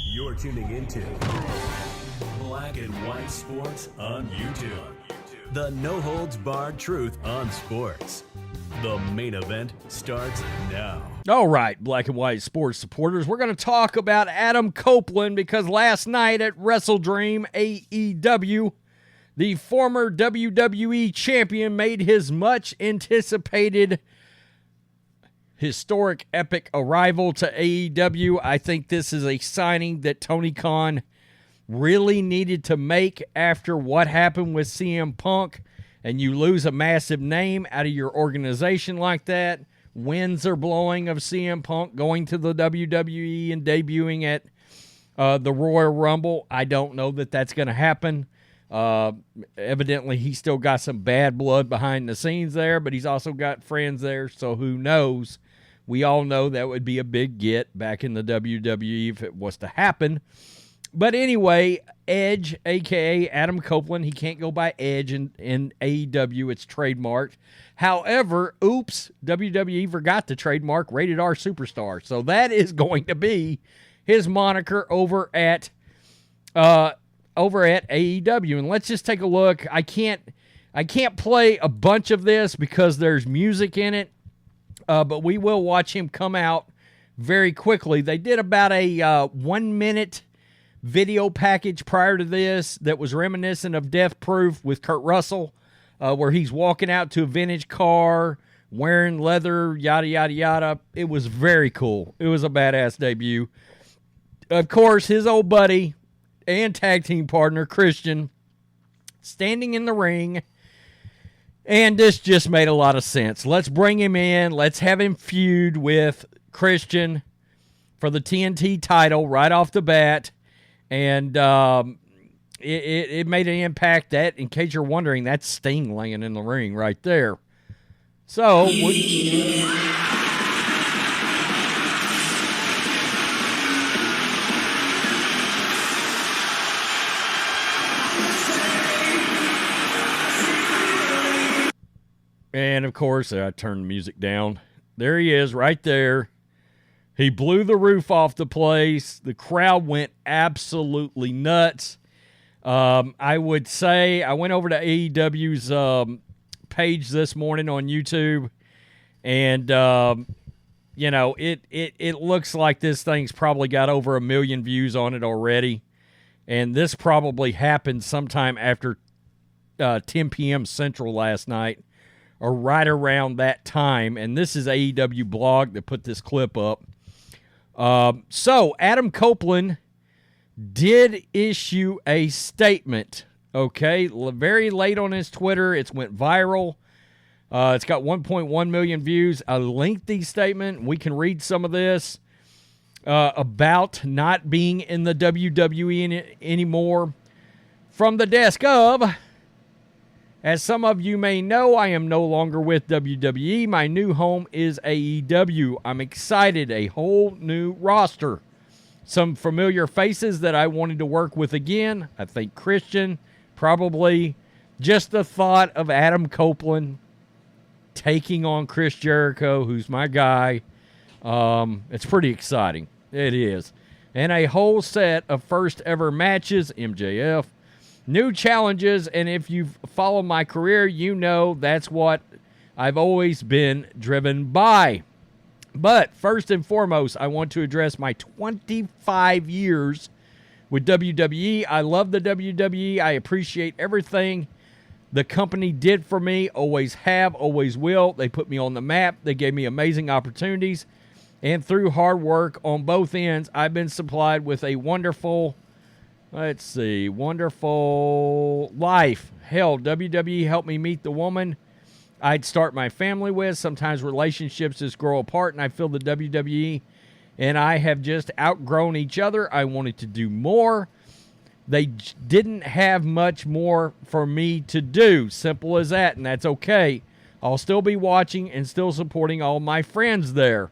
You're tuning into Black and White Sports on YouTube. The no-holds-barred truth on sports. The main event starts now. All right, Black and White Sports supporters, we're going to talk about Adam Copeland because last night at Wrestledream AEW, the former WWE champion made his much-anticipated historic epic arrival to AEW. I think this is a signing that Tony Khan really needed to make after what happened with CM Punk, and you lose a massive name out of your organization like that. Winds are blowing of CM Punk going to the WWE and debuting at the Royal Rumble. I don't know that that's going to happen. Evidently, he's still got some bad blood behind the scenes there, but he's also got friends there, so who knows? We all know that would be a big get back in the WWE if it was to happen. But anyway, Edge, a.k.a. Adam Copeland, he can't go by Edge in AEW. It's trademarked. However, oops, WWE forgot to trademark Rated R Superstar. So that is going to be his moniker over at AEW. And let's just take a look. I can't play a bunch of this because there's music in it. But we will watch him come out very quickly. They did about a 1 minute video package prior to this that was reminiscent of Death Proof with Kurt Russell, where he's walking out to a vintage car, wearing leather, yada, yada, yada. It was very cool. It was a badass debut. Of course, his old buddy and tag team partner, Christian, standing in the ring. And this just made a lot of sense. Let's bring him in. Let's have him feud with Christian for the TNT title right off the bat. And it made an impact. That, in case you're wondering, that's Sting laying in the ring right there. So, and of course, I turned the music down. There he is right there. He blew the roof off the place. The crowd went absolutely nuts. I would say I went over to AEW's page this morning on YouTube, and it looks like this thing's probably got over 1 million views on it already. And this probably happened sometime after 10 p.m. Central last night, or right around that time. And this is AEW blog that put this clip up. So Adam Copeland did issue a statement, okay? Very late on his Twitter. It went viral. It's got 1.1 million views. A lengthy statement. We can read some of this about not being in the WWE anymore. From the desk of, as some of you may know, I am no longer with WWE. My new home is AEW. I'm excited. A whole new roster. Some familiar faces that I wanted to work with again. I think Christian, probably. Just the thought of Adam Copeland taking on Chris Jericho, who's my guy. It's pretty exciting. It is. And a whole set of first ever matches, MJF. New challenges, and if you've followed my career, you know that's what I've always been driven by. But first and foremost, I want to address my 25 years with WWE. I love the WWE. I appreciate everything the company did for me, always have, always will. They put me on the map. They gave me amazing opportunities. And through hard work on both ends, I've been supplied with a wonderful life. Hell, WWE helped me meet the woman I'd start my family with. Sometimes relationships just grow apart, and I feel the WWE and I have just outgrown each other. I wanted to do more. They didn't have much more for me to do. Simple as that, and that's okay. I'll still be watching and still supporting all my friends there.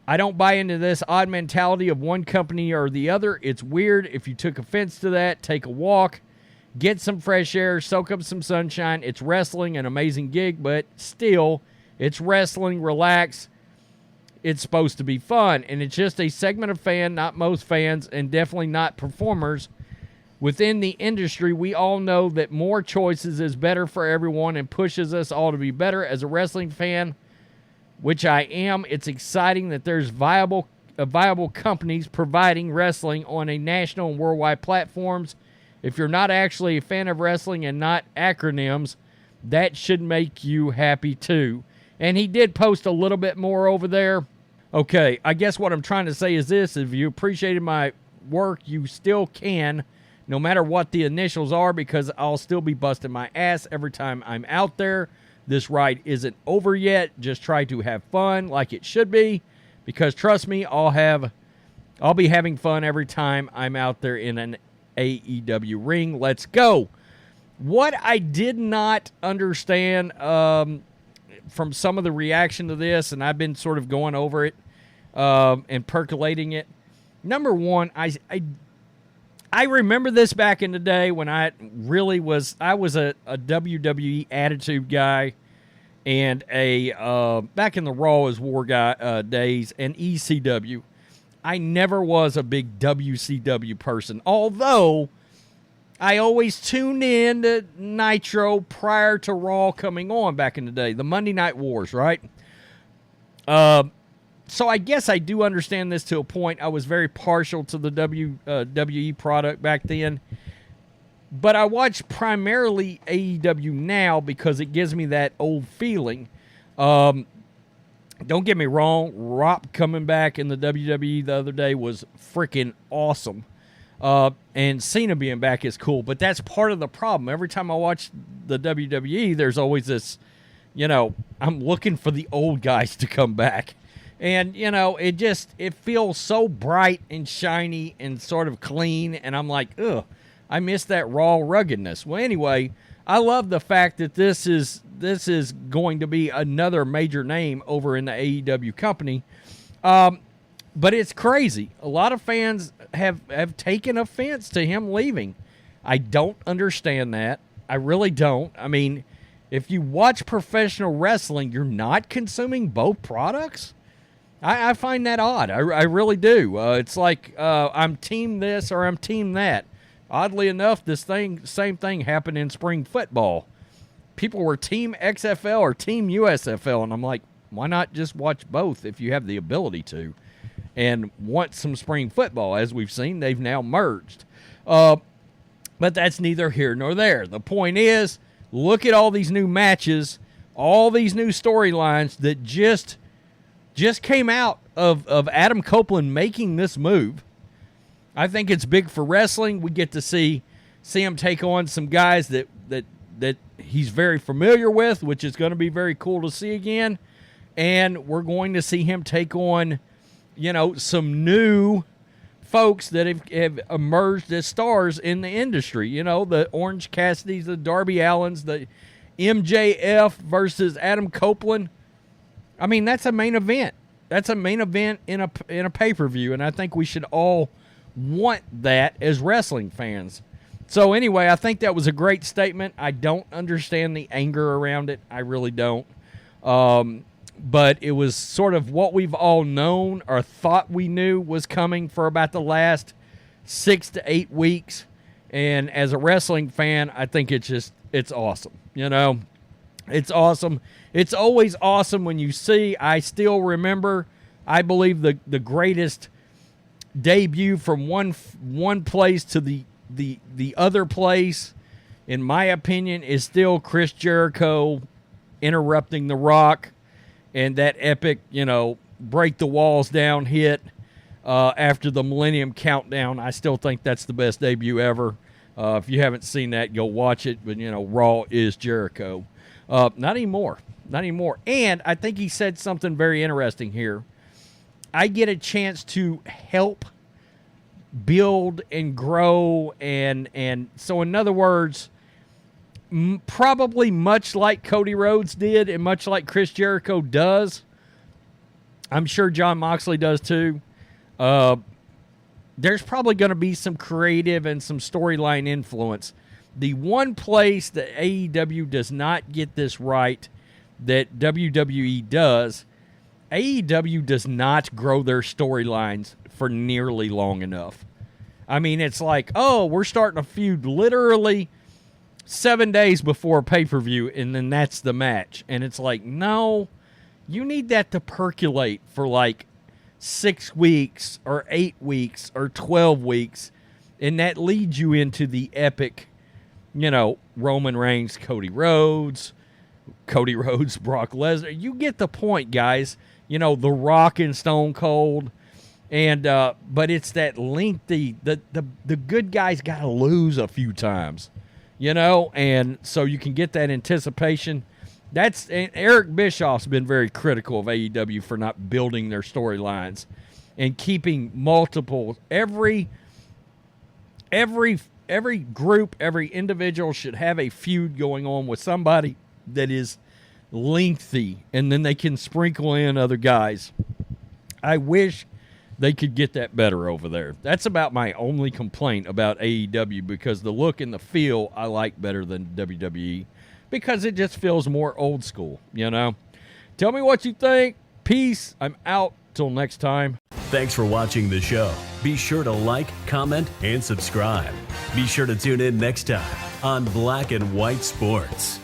I don't buy into this odd mentality of one company or the other. It's weird. If you took offense to that, take a walk, get some fresh air, soak up some sunshine. It's wrestling, an amazing gig, but still, it's wrestling. Relax. it's supposed to be fun. And it's just a segment of fan, not most fans, and definitely not performers. Within the industry, we all know that more choices is better for everyone and pushes us all to be better. As a wrestling fan, which I am, it's exciting that there's viable companies providing wrestling on a national and worldwide platforms. If you're not actually a fan of wrestling and not acronyms, that should make you happy too. And he did post a little bit more over there. Okay, I guess what I'm trying to say is this. If you appreciated my work, you still can, no matter what the initials are, because I'll still be busting my ass every time I'm out there. This ride isn't over yet. Just try to have fun like it should be, because trust me, I'll be having fun every time I'm out there in an AEW ring. Let's go. What I did not understand from some of the reaction to this, and I've been sort of going over it and percolating it. Number one, I remember this back in the day when I was a WWE Attitude guy and back in the Raw as War guy days and ECW. I never was a big WCW person, although I always tuned in to Nitro prior to Raw coming on back in the day, the Monday Night Wars, right? So I guess I do understand this to a point. I was very partial to the WWE product back then. But I watch primarily AEW now because it gives me that old feeling. Don't get me wrong, Rock coming back in the WWE the other day was freaking awesome. And Cena being back is cool, but that's part of the problem. Every time I watch the WWE, there's always this, I'm looking for the old guys to come back. And, it feels so bright and shiny and sort of clean. And I'm like, ugh, I miss that raw ruggedness. Well, anyway, I love the fact that this is going to be another major name over in the AEW company. But it's crazy. A lot of fans have taken offense to him leaving. I don't understand that. I really don't. I mean, if you watch professional wrestling, you're not consuming both products? I find that odd. I really do. It's like I'm team this or I'm team that. Oddly enough, same thing happened in spring football. People were team XFL or team USFL, and I'm like, why not just watch both if you have the ability to? And want some spring football. As we've seen, they've now merged. But that's neither here nor there. The point is, look at all these new matches, all these new storylines that just came out of Adam Copeland making this move. I think it's big for wrestling. We get to see him take on some guys that he's very familiar with, which is going to be very cool to see again. And we're going to see him take on, some new folks that have emerged as stars in the industry. The Orange Cassidys, the Darby Allins, the MJF versus Adam Copeland. I mean, that's a main event. That's a main event in a pay-per-view, and I think we should all want that as wrestling fans. So anyway, I think that was a great statement. I don't understand the anger around it. I really don't. But it was sort of what we've all known or thought we knew was coming for about the last 6 to 8 weeks. And as a wrestling fan, I think it's awesome. It's awesome. It's always awesome when you see, I still remember, I believe the greatest debut from one place to the other place, in my opinion, is still Chris Jericho interrupting The Rock and that epic, break the walls down hit after the Millennium Countdown. I still think that's the best debut ever. If you haven't seen that, go watch it. But, Raw is Jericho. Not anymore. And I think he said something very interesting here. I get a chance to help build and grow. And so, in other words, probably much like Cody Rhodes did and much like Chris Jericho does, I'm sure Jon Moxley does too, there's probably going to be some creative and some storyline influence. The one place that AEW does not get this right that WWE does AEW does not grow their storylines for nearly long enough. I mean, it's like, oh, we're starting a feud literally 7 days before a pay-per-view, and then that's the match. And it's like, no, you need that to percolate for like 6 weeks or 8 weeks or 12 weeks, and that leads you into the epic, Roman Reigns, Cody Rhodes, Brock Lesnar. You get the point, guys. The Rock and Stone Cold. And but it's that lengthy, the good guys got to lose a few times, and so you can get that anticipation. And Eric Bischoff's been very critical of AEW for not building their storylines and keeping multiple. Every group, every individual should have a feud going on with somebody that is lengthy, and then they can sprinkle in other guys. I wish they could get that better over there. That's about my only complaint about AEW, because the look and the feel I like better than WWE, because it just feels more old school, Tell me what you think. Peace. I'm out. Till next time. Thanks for watching the show. Be sure to like, comment, and subscribe. Be sure to tune in next time on Black and White Sports.